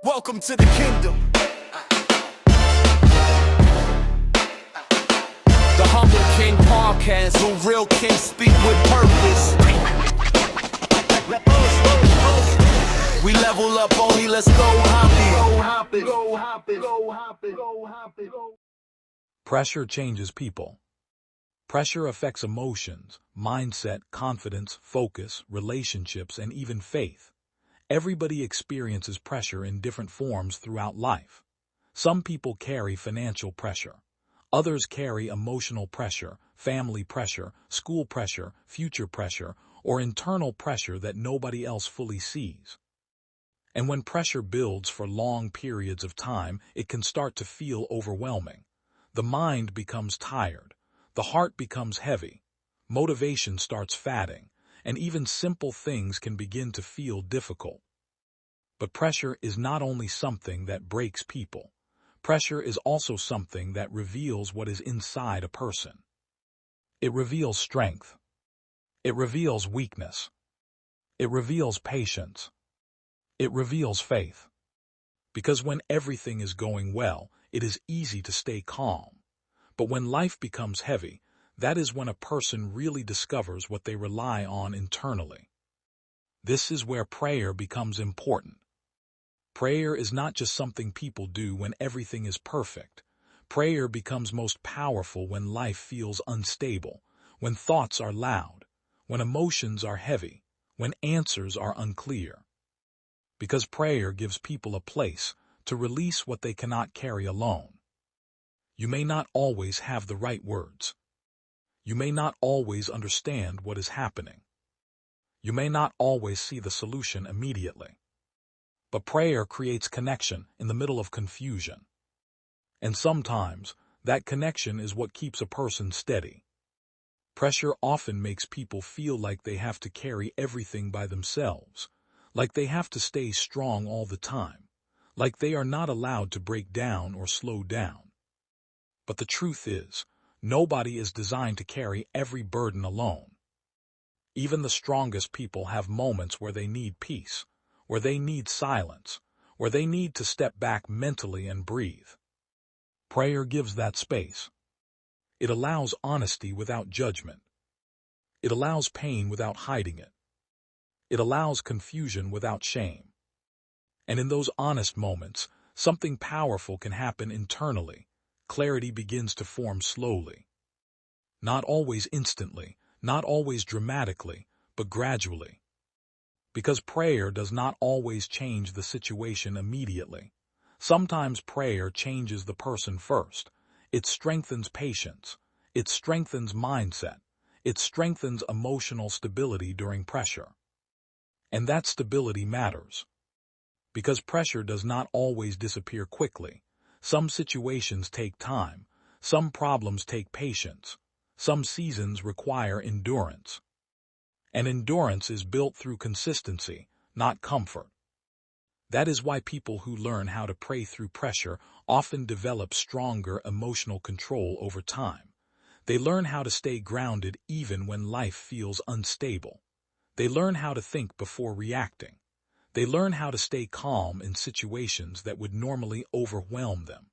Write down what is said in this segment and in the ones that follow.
Welcome to the kingdom. The Humble King Podcast, where real kings speak with purpose. We level up only, let's go hop it. Go hop it. Go hop it. Go hop it. Pressure changes people. Pressure affects emotions, mindset, confidence, focus, relationships, and even faith. Everybody experiences pressure in different forms throughout life. Some people carry financial pressure. Others carry emotional pressure, family pressure, school pressure, future pressure, or internal pressure that nobody else fully sees. And when pressure builds for long periods of time, it can start to feel overwhelming. The mind becomes tired. The heart becomes heavy. Motivation starts fading, and even simple things can begin to feel difficult. But pressure is not only something that breaks people. Pressure is also something that reveals what is inside a person. It reveals strength. It reveals weakness. It reveals patience. It reveals faith. Because when everything is going well, it is easy to stay calm. But when life becomes heavy, that is when a person really discovers what they rely on internally. This is where prayer becomes important. Prayer is not just something people do when everything is perfect. Prayer becomes most powerful when life feels unstable, when thoughts are loud, when emotions are heavy, when answers are unclear. Because prayer gives people a place to release what they cannot carry alone. You may not always have the right words. You may not always understand what is happening. You may not always see the solution immediately. But prayer creates connection in the middle of confusion. And sometimes, that connection is what keeps a person steady. Pressure often makes people feel like they have to carry everything by themselves, like they have to stay strong all the time, like they are not allowed to break down or slow down. But the truth is, nobody is designed to carry every burden alone. Even the strongest people have moments where they need peace, where they need silence, where they need to step back mentally and breathe. Prayer gives that space. It allows honesty without judgment. It allows pain without hiding it. It allows confusion without shame. And in those honest moments, something powerful can happen internally. Clarity begins to form slowly. Not always instantly, not always dramatically, but gradually. Because prayer does not always change the situation immediately. Sometimes prayer changes the person first. It strengthens patience. It strengthens mindset. It strengthens emotional stability during pressure. And that stability matters. Because pressure does not always disappear quickly. Some situations take time. Some problems take patience. Some seasons require endurance. And endurance is built through consistency, not comfort. That is why people who learn how to pray through pressure often develop stronger emotional control over time. They learn how to stay grounded even when life feels unstable. They learn how to think before reacting. They learn how to stay calm in situations that would normally overwhelm them.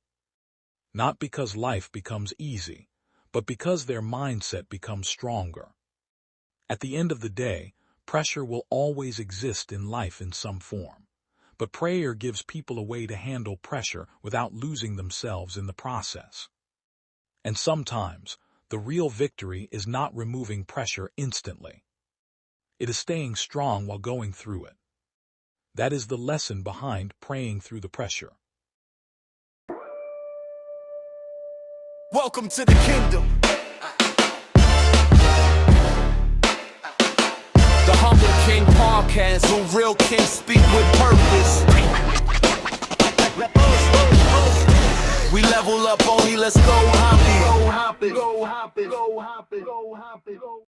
Not because life becomes easy, but because their mindset becomes stronger. At the end of the day, pressure will always exist in life in some form. But prayer gives people a way to handle pressure without losing themselves in the process. And sometimes, the real victory is not removing pressure instantly. It is staying strong while going through it. That is the lesson behind praying through the pressure. Welcome to the kingdom. The Humble King Podcast, where real kings speak with purpose. We level up only, let's go hop it. Go hop it. Go hop it. Go hop it. Go hop it.